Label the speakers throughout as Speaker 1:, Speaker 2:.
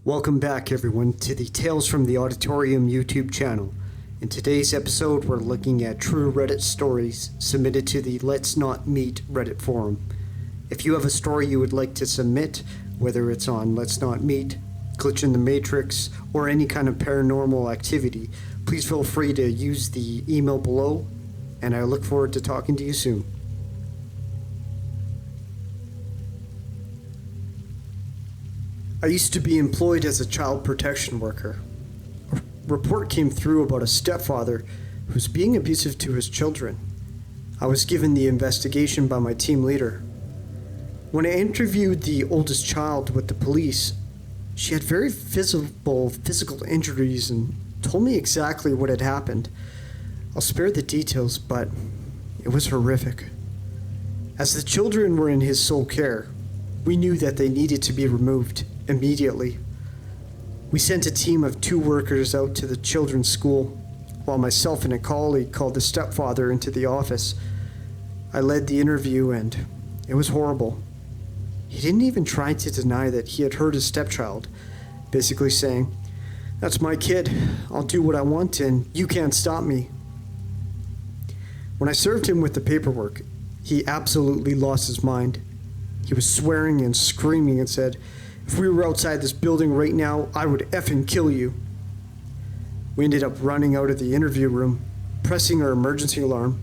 Speaker 1: Welcome back, everyone, to the Tales from the Auditorium YouTube channel. In today's episode, we're looking at true Reddit stories submitted to the Let's Not Meet Reddit forum. If you have a story you would like to submit, whether it's on Let's Not Meet, Glitch in the Matrix, or any kind of paranormal activity, please feel free to use the email below, and I look forward to talking to you soon. I used to be employed as a child protection worker. A report came through about a stepfather who's being abusive to his children. I was given the investigation by my team leader. When I interviewed the oldest child with the police, she had very visible physical injuries and told me exactly what had happened. I'll spare the details, but it was horrific. As the children were in his sole care, we knew that they needed to be removed immediately. We sent a team of 2 workers out to the children's school, while myself and a colleague called the stepfather into the office. I led the interview, and it was horrible. He didn't even try to deny that he had hurt his stepchild, basically saying, "That's my kid. I'll do what I want and you can't stop me." When I served him with the paperwork, he absolutely lost his mind. He was swearing and screaming and said, "If we were outside this building right now, I would effing kill you." We ended up running out of the interview room, pressing our emergency alarm,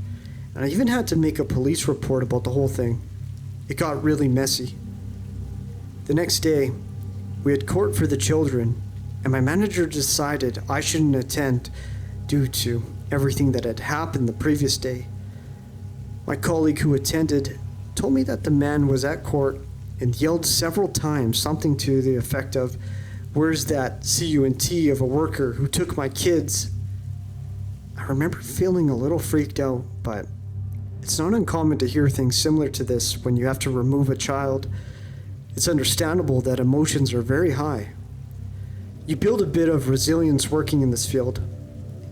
Speaker 1: and I even had to make a police report about the whole thing. It got really messy. The next day, we had court for the children, and my manager decided I shouldn't attend due to everything that had happened the previous day. My colleague who attended told me that the man was at court and yelled several times something to the effect of, "Where's that cunt of a worker who took my kids?" I remember feeling a little freaked out, but it's not uncommon to hear things similar to this when you have to remove a child. It's understandable that emotions are very high. You build a bit of resilience working in this field,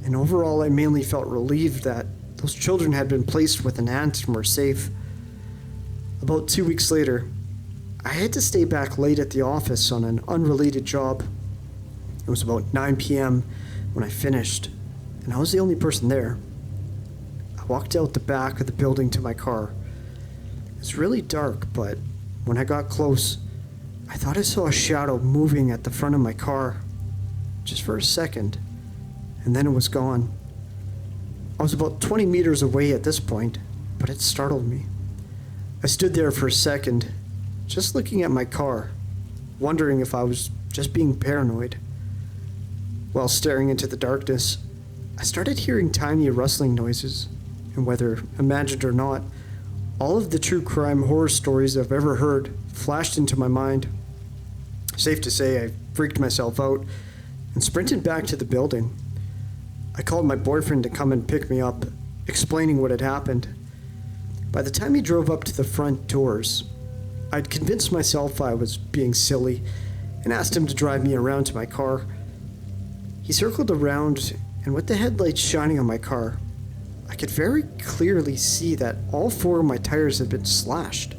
Speaker 1: and overall I mainly felt relieved that those children had been placed with an aunt and were safe. About 2 weeks later, I had to stay back late at the office on an unrelated job. It was about 9 p.m. when I finished, and I was the only person there. I walked out the back of the building to my car. It was really dark, but when I got close, I thought I saw a shadow moving at the front of my car, just for a second, and then it was gone. I was about 20 meters away at this point, but it startled me. I stood there for a second, just looking at my car, wondering if I was just being paranoid. While staring into the darkness, I started hearing tiny rustling noises, and whether imagined or not, all of the true crime horror stories I've ever heard flashed into my mind. Safe to say, I freaked myself out and sprinted back to the building. I called my boyfriend to come and pick me up, explaining what had happened. By the time he drove up to the front doors, I'd convinced myself I was being silly and asked him to drive me around to my car. He circled around, and with the headlights shining on my car, I could very clearly see that all 4 of my tires had been slashed.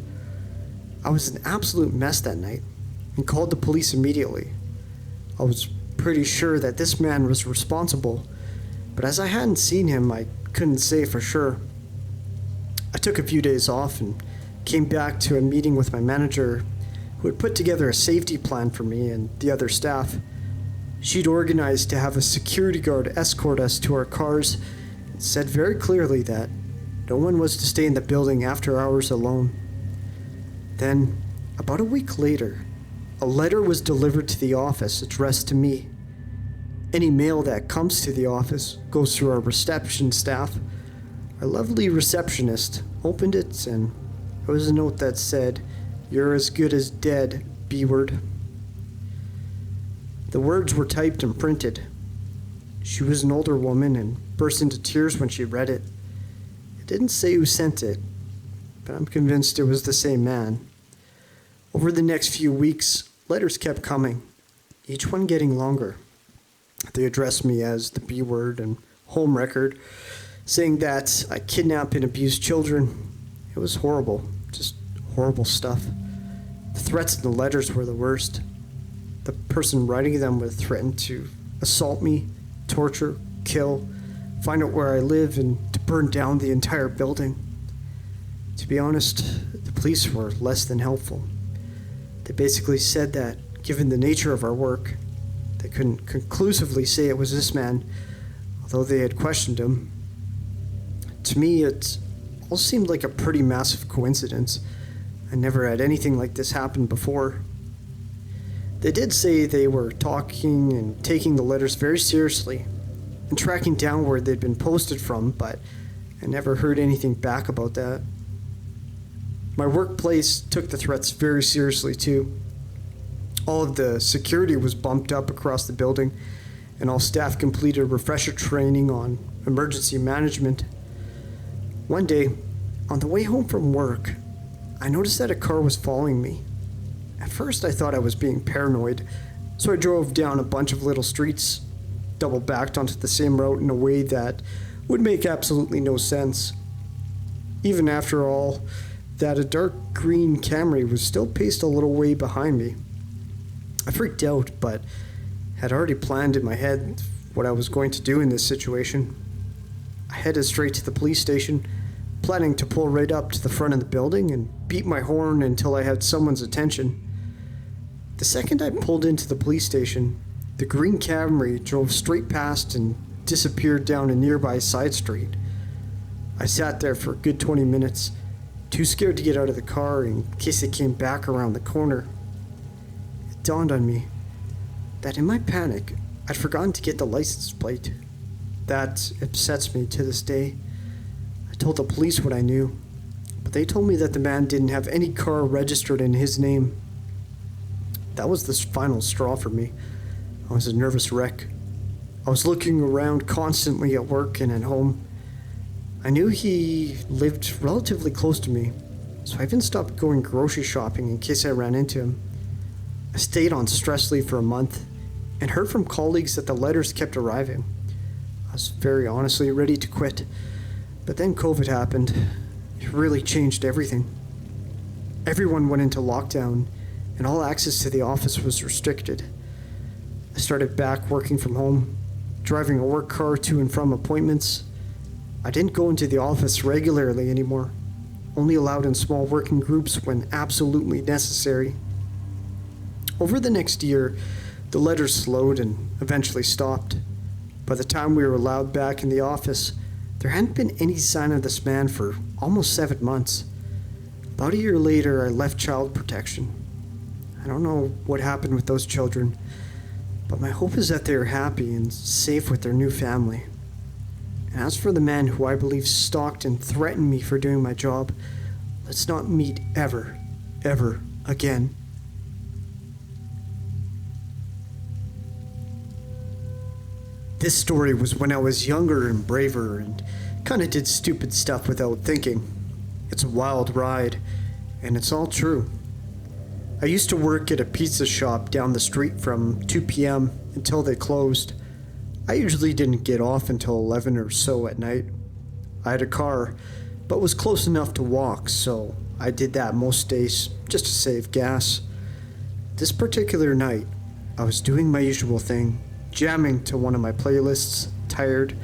Speaker 1: I was an absolute mess that night and called the police immediately. I was pretty sure that this man was responsible, but as I hadn't seen him, I couldn't say for sure. I took a few days off and came back to a meeting with my manager, who had put together a safety plan for me and the other staff. She'd organized to have a security guard escort us to our cars and said very clearly that no one was to stay in the building after hours alone. Then, about a week later, a letter was delivered to the office addressed to me. Any mail that comes to the office goes through our reception staff. Our lovely receptionist opened it, and there was a note that said, "You're as good as dead, B-word." The words were typed and printed. She was an older woman and burst into tears when she read it. It didn't say who sent it, but I'm convinced it was the same man. Over the next few weeks, letters kept coming, each one getting longer. They addressed me as the B-word and home record, saying that I kidnap and abuse children. It was horrible, just horrible stuff. The threats in the letters were the worst. The person riding them would threaten to assault me, torture, kill, find out where I live, and to burn down the entire building. To be honest, the police were less than helpful. They basically said that, given the nature of our work, they couldn't conclusively say it was this man, although they had questioned him. To me, it all seemed like a pretty massive coincidence. I never had anything like this happen before. They did say they were talking and taking the letters very seriously and tracking down where they'd been posted from, but I never heard anything back about that. My workplace took the threats very seriously too. All of the security was bumped up across the building, and all staff completed refresher training on emergency management. One day, on the way home from work, I noticed that a car was following me. At first, I thought I was being paranoid, so I drove down a bunch of little streets, double-backed onto the same route in a way that would make absolutely no sense. Even after all that, a dark green Camry was still paced a little way behind me. I freaked out, but had already planned in my head what I was going to do in this situation. I headed straight to the police station, planning to pull right up to the front of the building and beat my horn until I had someone's attention. The second I pulled into the police station, the green Camry drove straight past and disappeared down a nearby side street. I sat there for a good 20 minutes, too scared to get out of the car in case it came back around the corner. It dawned on me that in my panic, I'd forgotten to get the license plate. That upsets me to this day. I told the police what I knew, but they told me that the man didn't have any car registered in his name. That was the final straw for me. I was a nervous wreck. I was looking around constantly at work and at home. I knew he lived relatively close to me, so I even stopped going grocery shopping in case I ran into him. I stayed on stress leave for a month and heard from colleagues that the letters kept arriving. I was very honestly ready to quit, but then COVID happened. It really changed everything. Everyone went into lockdown, and all access to the office was restricted. I started back working from home, driving a work car to and from appointments. I didn't go into the office regularly anymore, only allowed in small working groups when absolutely necessary. Over the next year, the letters slowed and eventually stopped. By the time we were allowed back in the office, there hadn't been any sign of this man for almost 7 months. About a year later, I left child protection. I don't know what happened with those children, but my hope is that they are happy and safe with their new family. And as for the man who I believe stalked and threatened me for doing my job, let's not meet ever, ever again. This story was when I was younger and braver and kinda did stupid stuff without thinking. It's a wild ride, and it's all true. I used to work at a pizza shop down the street from 2 p.m. until they closed. I usually didn't get off until 11 or so at night. I had a car, but was close enough to walk, so I did that most days just to save gas. This particular night, I was doing my usual thing, jamming to one of my playlists, tired,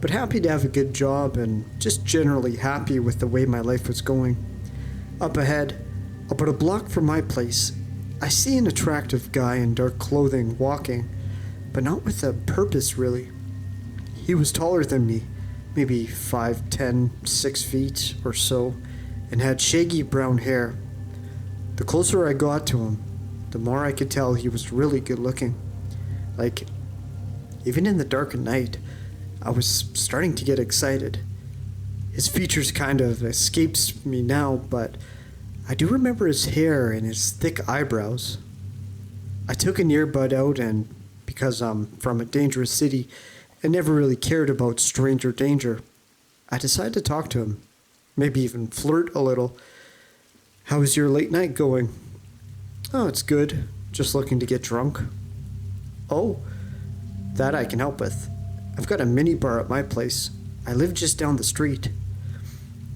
Speaker 1: but happy to have a good job and just generally happy with the way my life was going. Up ahead, about a block from my place, I see an attractive guy in dark clothing walking, but not with a purpose really. He was taller than me, maybe 5'10", 6 feet or so, and had shaggy brown hair. The closer I got to him, the more I could tell he was really good looking. Like, even in the dark of night, I was starting to get excited. His features kind of escapes me now, but I do remember his hair and his thick eyebrows. I took an earbud out, and because I'm from a dangerous city and never really cared about stranger danger, I decided to talk to him, maybe even flirt a little. "How is your late night going?" "Oh, it's good. Just looking to get drunk." "Oh, that I can help with. I've got a mini bar at my place. I live just down the street."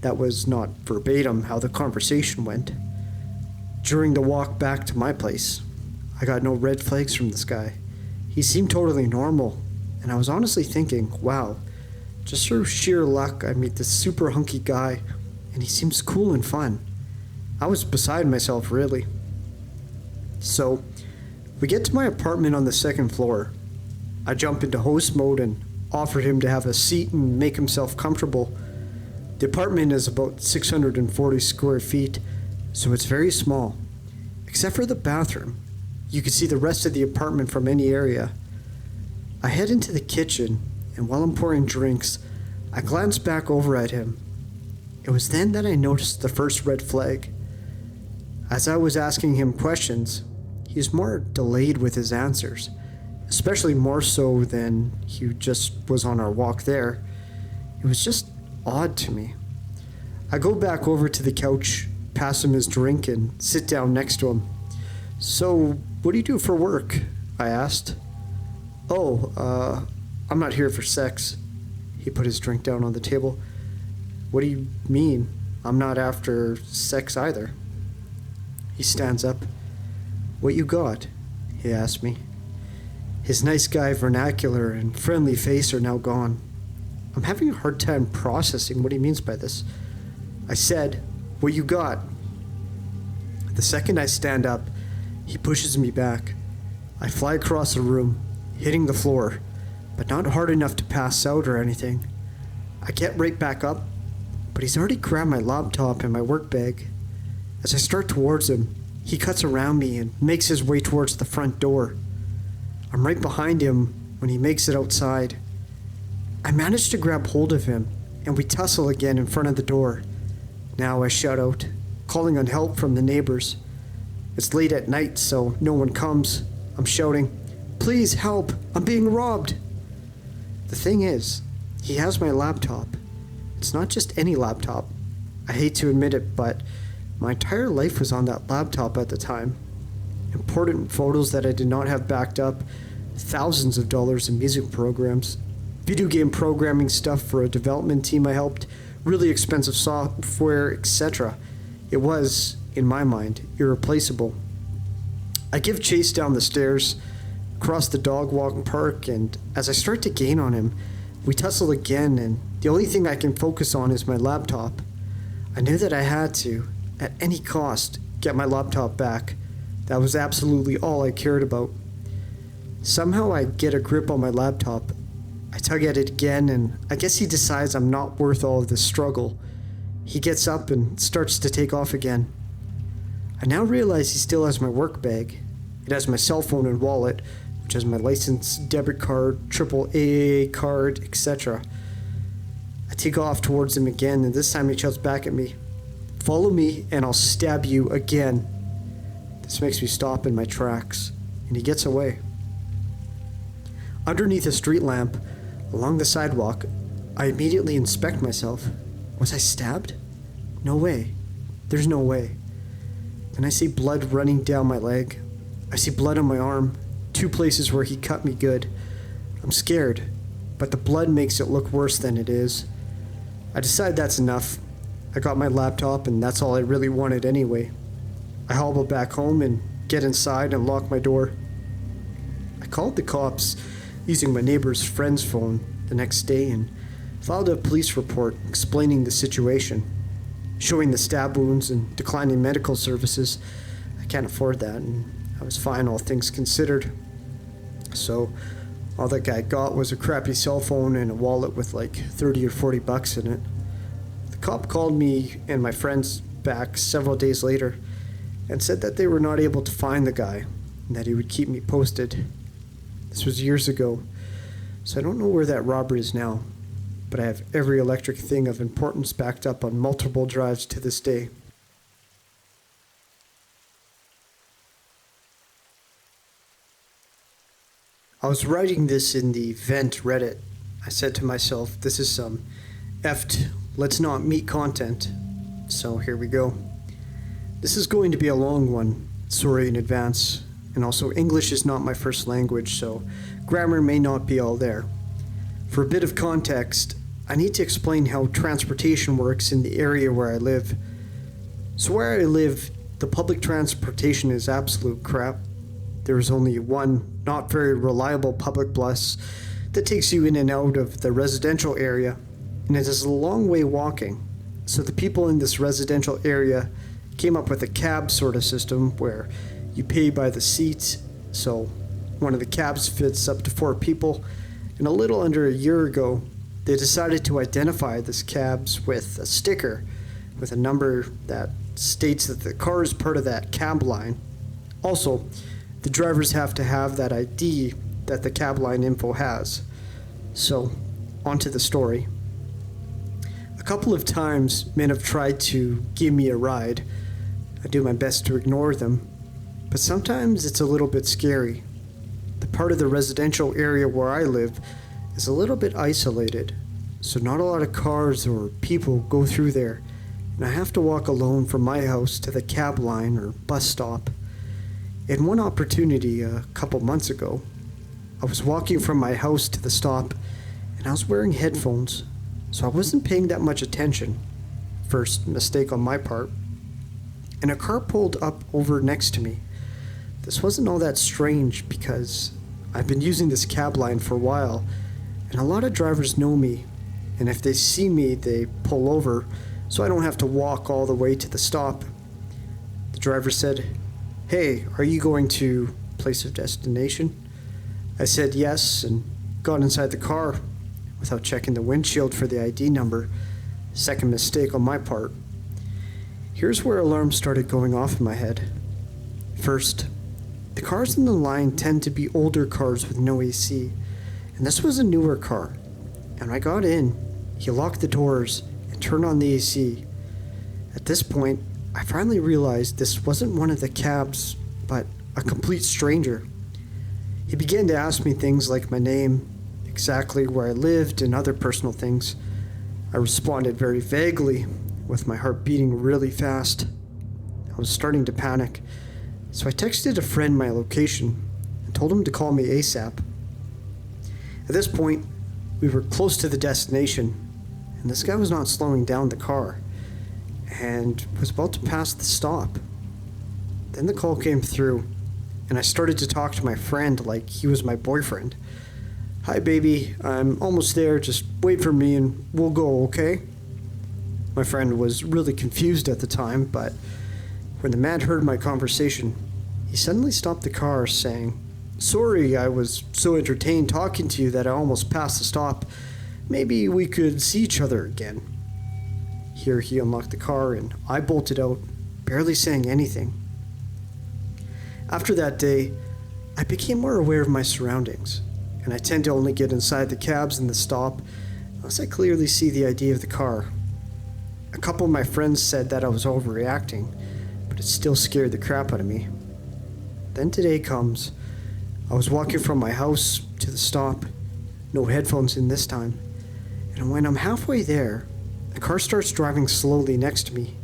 Speaker 1: That was not verbatim how the conversation went. During the walk back to my place, I got no red flags from this guy. He seemed totally normal, and I was honestly thinking, wow, just through sheer luck I meet this super hunky guy, and he seems cool and fun. I was beside myself, really. So, we get to my apartment on the second floor. I jump into host mode and offered him to have a seat and make himself comfortable. The apartment is about 640 square feet, so it's very small. Except for the bathroom. You could see the rest of the apartment from any area. I head into the kitchen, and while I'm pouring drinks, I glance back over at him. It was then that I noticed the first red flag. As I was asking him questions, he was more delayed with his answers, especially more so than he just was on our walk there. It was just odd to me. I go back over to the couch, pass him his drink, and sit down next to him. "So, what do you do for work?" I asked. I'm not here for sex." He put his drink down on the table. "What do you mean? I'm not after sex either." He stands up. "What you got?" he asked me. His nice guy vernacular and friendly face are now gone. I'm having a hard time processing what he means by this. I said, "What you got?" The second I stand up, he pushes me back. I fly across the room, hitting the floor, but not hard enough to pass out or anything. I get right back up, but he's already grabbed my laptop and my work bag. As I start towards him, he cuts around me and makes his way towards the front door. I'm right behind him when he makes it outside. I manage to grab hold of him, and we tussle again in front of the door. Now I shout out, calling on help from the neighbors. It's late at night, so no one comes. I'm shouting, "Please help, I'm being robbed." The thing is, he has my laptop. It's not just any laptop. I hate to admit it, but my entire life was on that laptop at the time. Important photos that I did not have backed up, thousands of dollars in music programs, video game programming stuff for a development team I helped, really expensive software, etc. It was, in my mind, irreplaceable. I give chase down the stairs, across the dog walk park, and as I start to gain on him, we tussle again, and the only thing I can focus on is my laptop. I knew that I had to, at any cost, get my laptop back. That was absolutely all I cared about. Somehow I get a grip on my laptop. I tug at it again, and I guess he decides I'm not worth all of this struggle. He gets up and starts to take off again. I now realize he still has my work bag. It has my cell phone and wallet, which has my license, debit card, AAA card, etc. I take off towards him again, and this time he shouts back at me, "Follow me and I'll stab you again." This makes me stop in my tracks, and he gets away. Underneath a street lamp, along the sidewalk, I immediately inspect myself. Was I stabbed? No way. There's no way. Then I see blood running down my leg. I see blood on my arm, 2 places where he cut me good. I'm scared, but the blood makes it look worse than it is. I decide that's enough. I got my laptop, and that's all I really wanted anyway. I hobble back home and get inside and lock my door. I called the cops using my neighbor's friend's phone the next day and filed a police report explaining the situation, showing the stab wounds and declining medical services. I can't afford that, and I was fine, all things considered. So all that guy got was a crappy cell phone and a wallet with like 30 or 40 bucks in it. The cop called me and my friends back several days later and said that they were not able to find the guy and that he would keep me posted. This was years ago, so I don't know where that robber is now, but I have every electric thing of importance backed up on multiple drives to this day. I was writing this in the vent Reddit. I said to myself, this is some effed let's not meet content. So here we go. This is going to be a long one, sorry in advance. And also English is not my first language, so grammar may not be all there. For a bit of context, I need to explain how transportation works in the area where I live. So where I live, the public transportation is absolute crap. there is only one not very reliable public bus that takes you in and out of the residential area, and it is a long way walking. So the people in this residential area came up with a cab sort of system where you pay by the seat. So one of the cabs fits up to 4 people, and a little under a year ago, they decided to identify this cabs with a sticker with a number that states that the car is part of that cab line. Also, the drivers have to have that ID that the cab line info has. So, onto the story. A couple of times, men have tried to give me a ride. I do my best to ignore them, but sometimes it's a little bit scary. The part of the residential area where I live is a little bit isolated, so not a lot of cars or people go through there, and I have to walk alone from my house to the cab line or bus stop. In one opportunity a couple months ago, I was walking from my house to the stop, and I was wearing headphones, so I wasn't paying that much attention. First mistake on my part. And a car pulled up over next to me. This wasn't all that strange because I've been using this cab line for a while, and a lot of drivers know me, and if they see me, they pull over, so I don't have to walk all the way to the stop. The driver said, "Hey, are you going to place of destination?" I said yes and got inside the car without checking the windshield for the ID number. Second mistake on my part. Here's where alarms started going off in my head. First, the cars in the line tend to be older cars with no AC, and this was a newer car. And when I got in, he locked the doors and turned on the AC. At this point, I finally realized this wasn't one of the cabs, but a complete stranger. He began to ask me things like my name, exactly where I lived, and other personal things. I responded very vaguely, with my heart beating really fast. I was starting to panic, so I texted a friend my location and told him to call me ASAP. At this point, we were close to the destination, and this guy was not slowing down the car, and was about to pass the stop. Then the call came through, and I started to talk to my friend like he was my boyfriend. "Hi baby, I'm almost there, just wait for me and we'll go, okay?" My friend was really confused at the time, but when the man heard my conversation, he suddenly stopped the car saying, "Sorry, I was so entertained talking to you that I almost passed the stop. Maybe we could see each other again." Here he unlocked the car and I bolted out, barely saying anything. After that day, I became more aware of my surroundings, and I tend to only get inside the cabs and the stop unless I clearly see the ID of the car. A couple of my friends said that I was overreacting, but it still scared the crap out of me. Then today comes. I was walking from my house to the stop, no headphones in this time, and when I'm halfway there, the car starts driving slowly next to me.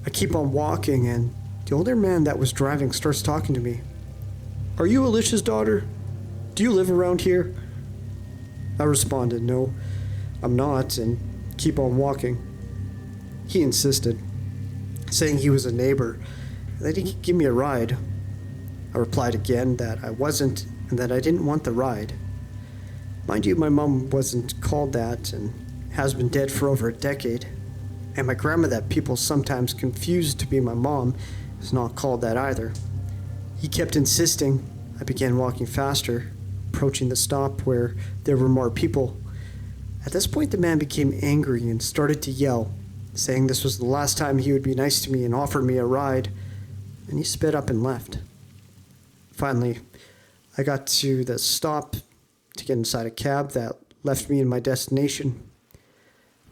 Speaker 1: I keep on walking, and the older man that was driving starts talking to me. "Are you Alicia's daughter? Do you live around here?" I responded, "No, I'm not," and keep on walking. He insisted, saying he was a neighbor, and that he could give me a ride. I replied again that I wasn't, and that I didn't want the ride. Mind you, my mom wasn't called that, and has been dead for over a decade, and my grandma that people sometimes confuse to be my mom is not called that either. He kept insisting. I began walking faster, approaching the stop where there were more people. At this point, the man became angry and started to yell, saying this was the last time he would be nice to me and offer me a ride, and he sped up and left. Finally, I got to the stop to get inside a cab that left me in my destination.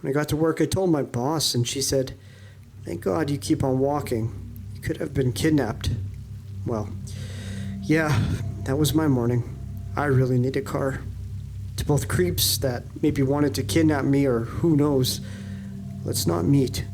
Speaker 1: When I got to work, I told my boss, and she said, "Thank God you keep on walking. You could have been kidnapped." Well, yeah, that was my morning. I really need a car. To both creeps that maybe wanted to kidnap me or who knows, let's not meet.